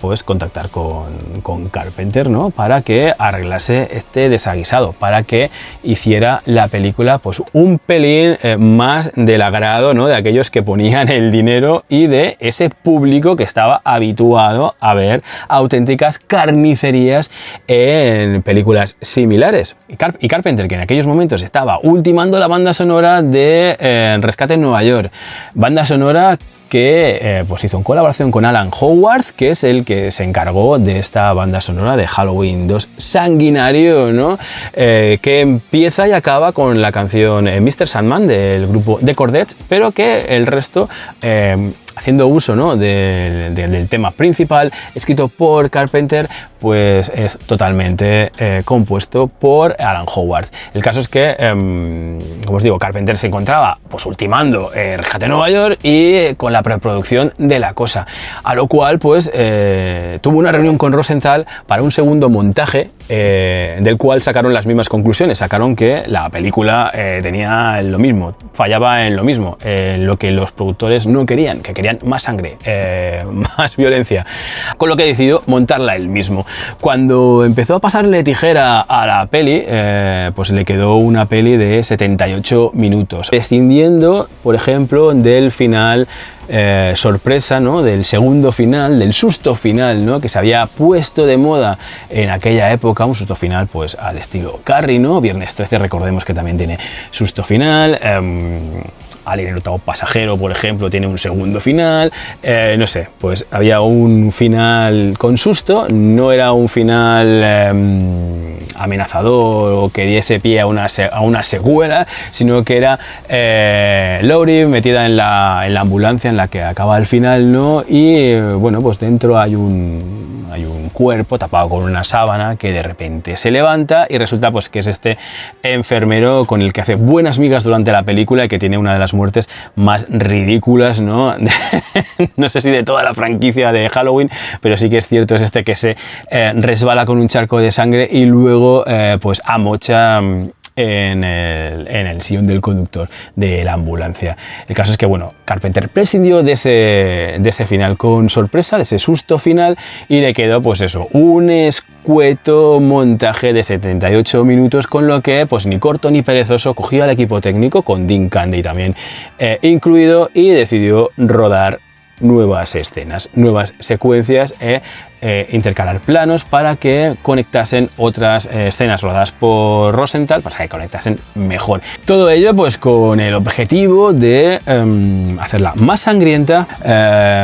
pues contactar con Carpenter, ¿no?, para que arreglase este desaguisado, para que hiciera la película pues un pelín más del agrado, ¿no?, de aquellos que ponían el dinero y de ese público que estaba habituado a ver auténticas carnicerías en películas similares. Y Carpenter, que en aquellos momentos estaba ultimando la banda sonora de Rescate en Nueva York, banda sonora que pues hizo en colaboración con Alan Howard, que es el que se encargó de esta banda sonora de Halloween 2 Sanguinario, ¿no? Que empieza y acaba con la canción Mr. Sandman del grupo The Chordettes, pero que el resto, haciendo uso, ¿no?, del tema principal escrito por Carpenter, pues es totalmente compuesto por Alan Howard. El caso es que, como os digo, Carpenter se encontraba pues ultimando Rescate en Nueva York y con la preproducción de la cosa, a lo cual pues tuvo una reunión con Rosenthal para un segundo montaje, del cual sacaron las mismas conclusiones. Sacaron que la película tenía lo mismo, fallaba en lo mismo, lo que los productores no querían, que querían más sangre, más violencia, con lo que decidió montarla él mismo. Cuando empezó a pasarle tijera a la peli, pues le quedó una peli de 78 minutos, prescindiendo, por ejemplo, del final sorpresa, ¿no?, del segundo final, del susto final, ¿no?, que se había puesto de moda en aquella época, un susto final pues al estilo Carrie, ¿no? Viernes 13, recordemos que también tiene susto final. Alien el octavo pasajero, por ejemplo, tiene un segundo final, no sé, pues había un final con susto, no era un final amenazador o que diese pie a una secuela, sino que era Laurie metida en la ambulancia en la que acaba el final, ¿no? Y bueno, pues dentro hay un cuerpo tapado con una sábana que de repente se levanta y resulta pues que es este enfermero con el que hace buenas migas durante la película y que tiene una de las muertes más ridículas, ¿no? No sé si de toda la franquicia de Halloween, pero sí que es cierto, es este que se resbala con un charco de sangre y luego pues amocha en el sillón del conductor de la ambulancia. El caso es que, bueno, Carpenter prescindió de ese final con sorpresa, de ese susto final, y le quedó, pues eso, un escueto montaje de 78 minutos, con lo que, pues ni corto ni perezoso, cogió al equipo técnico, con Dean Candy también incluido, y decidió rodar nuevas escenas, nuevas secuencias intercalar planos para que conectasen otras escenas rodadas por Rosenthal, para que conectasen mejor. Todo ello pues con el objetivo de hacerla más sangrienta,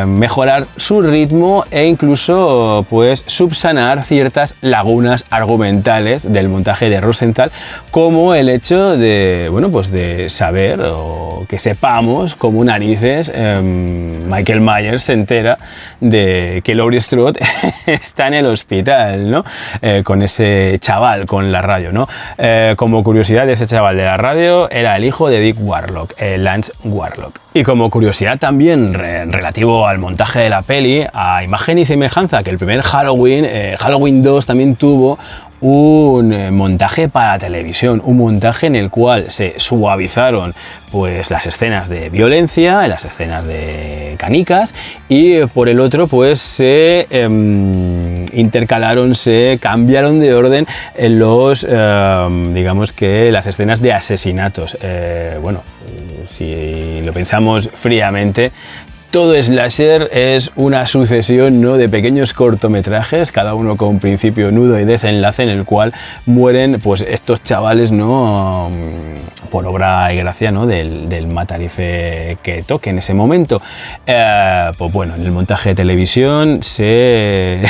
mejorar su ritmo e incluso pues subsanar ciertas lagunas argumentales del montaje de Rosenthal, como el hecho de, bueno, pues de saber o que sepamos cómo narices Michael Myers se entera de que Laurie Strode está en el hospital, ¿no? Con ese chaval, con la radio, ¿no? Como curiosidad, ese chaval de la radio era el hijo de Dick Warlock, Lance Warlock. Y como curiosidad también relativo al montaje de la peli, a imagen y semejanza que el primer Halloween, Halloween 2 también tuvo un montaje para televisión, un montaje en el cual se suavizaron pues las escenas de violencia, las escenas de canicas, y por el otro pues se intercalaron, se cambiaron de orden en los digamos que las escenas de asesinatos. Bueno, si lo pensamos fríamente, todo slasher es una sucesión, ¿no?, de pequeños cortometrajes, cada uno con principio, nudo y desenlace, en el cual mueren pues estos chavales, ¿no?, por obra y gracia, ¿no?, del matarife que toque en ese momento. Pues bueno, en el montaje de televisión se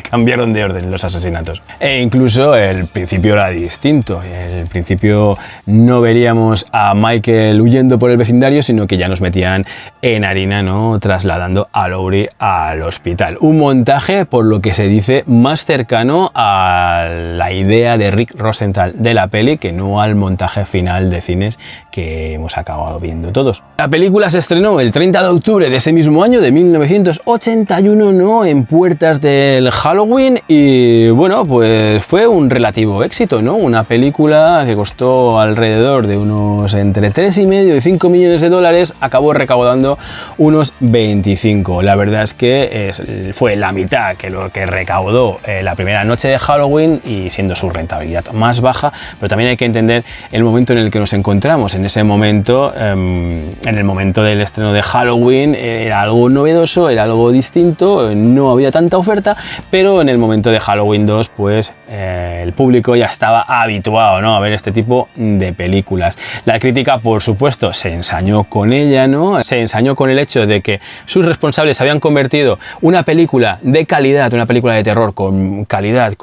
cambiaron de orden los asesinatos. E incluso el principio era distinto. El principio no veríamos a Michael huyendo por el vecindario, sino que ya nos metían en harina, ¿no?, trasladando a Laurie al hospital. Un montaje, por lo que se dice, más cercano a la idea de Rick Rosenthal de la peli que no al montaje final de cines que hemos acabado viendo todos. La película se estrenó el 30 de octubre de ese mismo año, de 1981, ¿no?, en puertas del Halloween, y bueno, pues fue un relativo éxito, ¿no? Una película que costó alrededor de unos entre 3,5 y 5 millones de dólares, acabó recaudando unos 25. La verdad es que fue la mitad que lo que recaudó la primera noche de Halloween, y siendo su rentabilidad más baja, pero también hay que entender el momento en el que nos encontramos. En ese momento, en el momento del estreno de Halloween, era algo novedoso, era algo distinto, no había tanta oferta, pero en el momento de Halloween 2, pues el público ya estaba habituado, ¿no?, a ver este tipo de películas. La crítica, por supuesto, se ensañó con ella, ¿no? Se ensañó con el hecho de que sus responsables habían convertido una película de calidad, una película de terror con calidad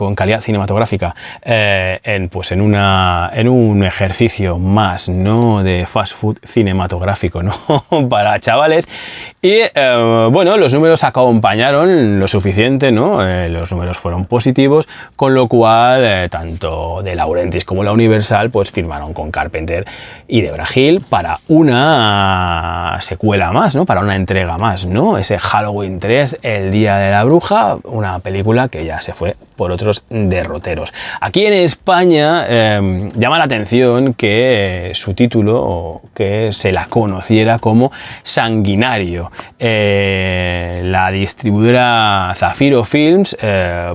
cinematográfica, en un ejercicio más, ¿no?, de fast food cinematográfico, ¿no? Para chavales. Y bueno, los números acompañaron lo suficiente, ¿no? Los números fueron positivos, con lo cual tanto De Laurentiis como la Universal pues firmaron con Carpenter y Debra Hill para una secuela más, ¿no?, para una entrega más, ¿no? Ese Halloween 3, El Día de la Bruja, una película que ya se fue por otros derroteros. Aquí en España llama la atención que su título, o que se la conociera como Sanguinario. La distribuidora Zafiro Films,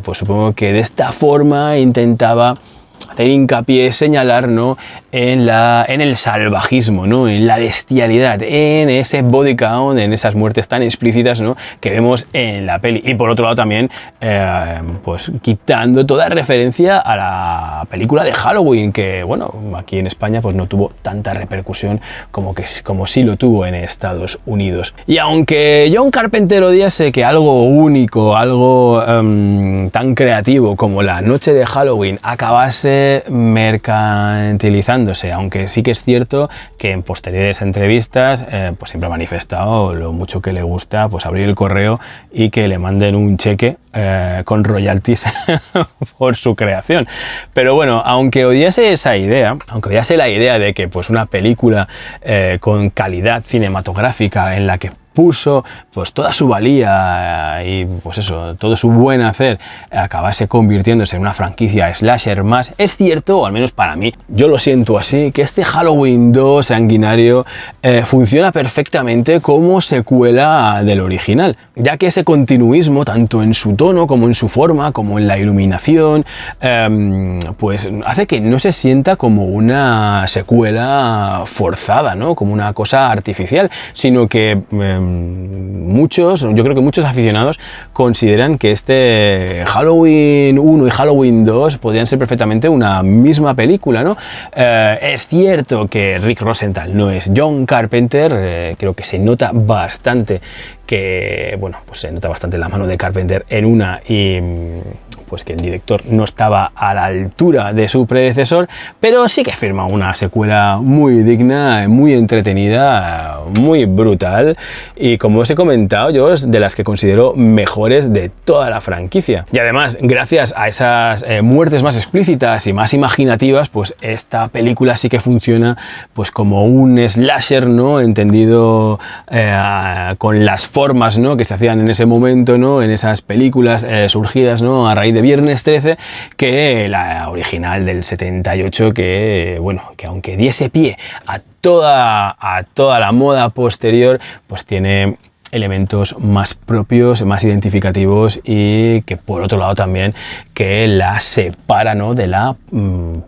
pues supongo que de esta forma intentaba hacer hincapié, señalar, ¿no?, en el salvajismo, ¿no?, en la bestialidad, en ese body count, en esas muertes tan explícitas, ¿no?, que vemos en la peli. Y por otro lado también, pues quitando toda referencia a la película de Halloween, que bueno, aquí en España pues no tuvo tanta repercusión como sí lo tuvo en Estados Unidos. Y aunque John Carpenter odiase que algo único, algo tan creativo como La Noche de Halloween acabase mercantilizándose, aunque sí que es cierto que en posteriores entrevistas pues siempre ha manifestado lo mucho que le gusta pues abrir el correo y que le manden un cheque con royalties por su creación. Pero bueno, aunque odiase esa idea, aunque odiase la idea de que pues una película con calidad cinematográfica en la que puso pues toda su valía y pues eso, todo su buen hacer, acabase convirtiéndose en una franquicia slasher más, es cierto, o al menos para mí, yo lo siento así, que este Halloween 2 Sanguinario funciona perfectamente como secuela del original, ya que ese continuismo, tanto en su tono como en su forma, como en la iluminación, pues hace que no se sienta como una secuela forzada, ¿no?, como una cosa artificial, sino que yo creo que muchos aficionados consideran que este Halloween 1 y Halloween 2 podrían ser perfectamente una misma película, ¿no? Es cierto que Rick Rosenthal no es John Carpenter, creo que se nota bastante la mano de Carpenter en una, y pues que el director no estaba a la altura de su predecesor, pero sí que firma una secuela muy digna, muy entretenida, muy brutal, y como os he comentado, yo es de las que considero mejores de toda la franquicia. Y además, gracias a esas muertes más explícitas y más imaginativas, pues esta película sí que funciona pues como un slasher, ¿no?, entendido con las formas, ¿no?, que se hacían en ese momento, ¿no?, en esas películas surgidas, ¿no?, a raíz de Viernes 13, que la original del 78, que bueno, que aunque diese pie a toda la moda posterior, pues tiene elementos más propios, más identificativos, y que por otro lado también que la separa, ¿no?, de la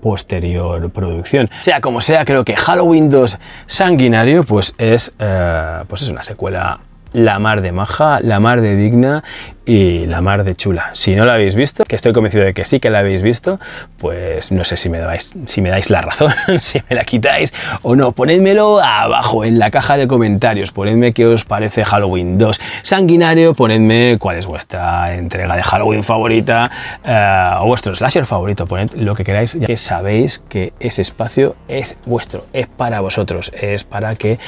posterior producción. Sea como sea, creo que Halloween 2 Sanguinario pues es una secuela la mar de maja, la mar de digna y la mar de chula. Si no la habéis visto, que estoy convencido de que sí que la habéis visto, pues no sé si me dais la razón, si me la quitáis o no. Ponedmelo abajo en la caja de comentarios, ponedme qué os parece Halloween 2 Sanguinario, ponedme cuál es vuestra entrega de Halloween favorita o vuestro slasher favorito, poned lo que queráis, ya que sabéis que ese espacio es vuestro, es para vosotros, es para que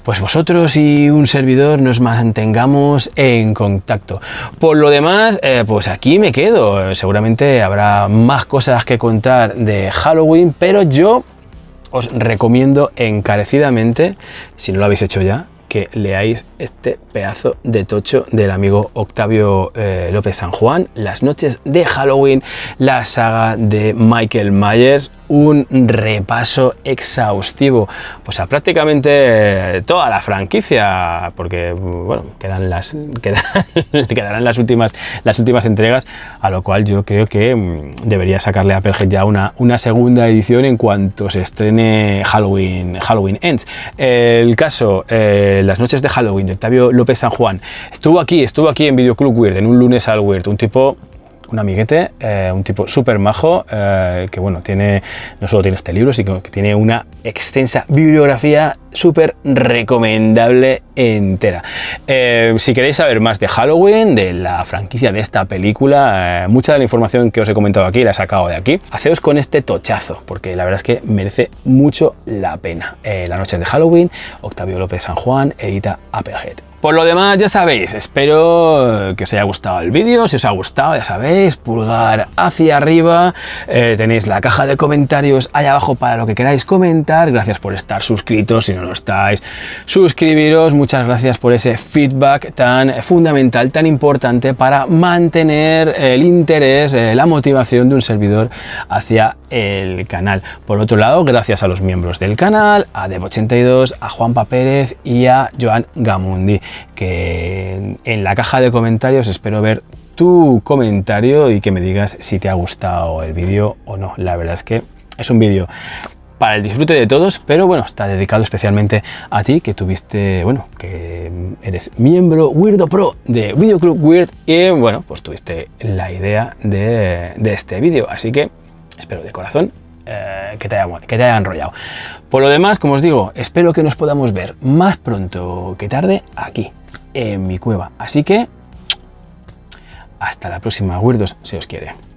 pues vosotros y un servidor nos mantengamos en contacto. Por lo demás, pues aquí me quedo. Seguramente habrá más cosas que contar de Halloween, pero yo os recomiendo encarecidamente, si no lo habéis hecho ya, que leáis este pedazo de tocho del amigo Octavio López San Juan, Las noches de Halloween, la saga de Michael Myers, un repaso exhaustivo pues a prácticamente toda la franquicia, porque bueno, quedarán las últimas entregas, a lo cual yo creo que debería sacarle a Applehead ya una segunda edición en cuanto se estrene Halloween Ends. El caso, Las noches de Halloween de Octavio López San Juan, estuvo aquí en Videoclub Weird, en un lunes al Weird, un amiguete, un tipo súper majo, que bueno, no solo tiene este libro, sino que tiene una extensa bibliografía súper recomendable entera. Si queréis saber más de Halloween, de la franquicia de esta película, mucha de la información que os he comentado aquí la he sacado de aquí. Haceos con este tochazo, porque la verdad es que merece mucho la pena. Las noches de Halloween, Octavio López San Juan, edita Applehead. Por lo demás, ya sabéis, espero que os haya gustado el vídeo. Si os ha gustado, ya sabéis, pulgar hacia arriba. Tenéis la caja de comentarios ahí abajo para lo que queráis comentar. Gracias por estar suscritos, si no lo estáis, suscribiros. Muchas gracias por ese feedback tan fundamental, tan importante para mantener el interés, la motivación de un servidor hacia el canal. Por otro lado, gracias a los miembros del canal, a Dev82, a Juanpa Pérez y a Joan Gamundi, que en la caja de comentarios espero ver tu comentario y que me digas si te ha gustado el vídeo o no. La verdad es que es un vídeo para el disfrute de todos, pero bueno, está dedicado especialmente a ti, que que eres miembro Weirdo Pro de Videoclub Weird y bueno, pues tuviste la idea de este vídeo, así que espero de corazón que te haya enrollado. Por lo demás, como os digo, espero que nos podamos ver más pronto que tarde aquí, en mi cueva. Así que hasta la próxima, Weirdos, si os quiere.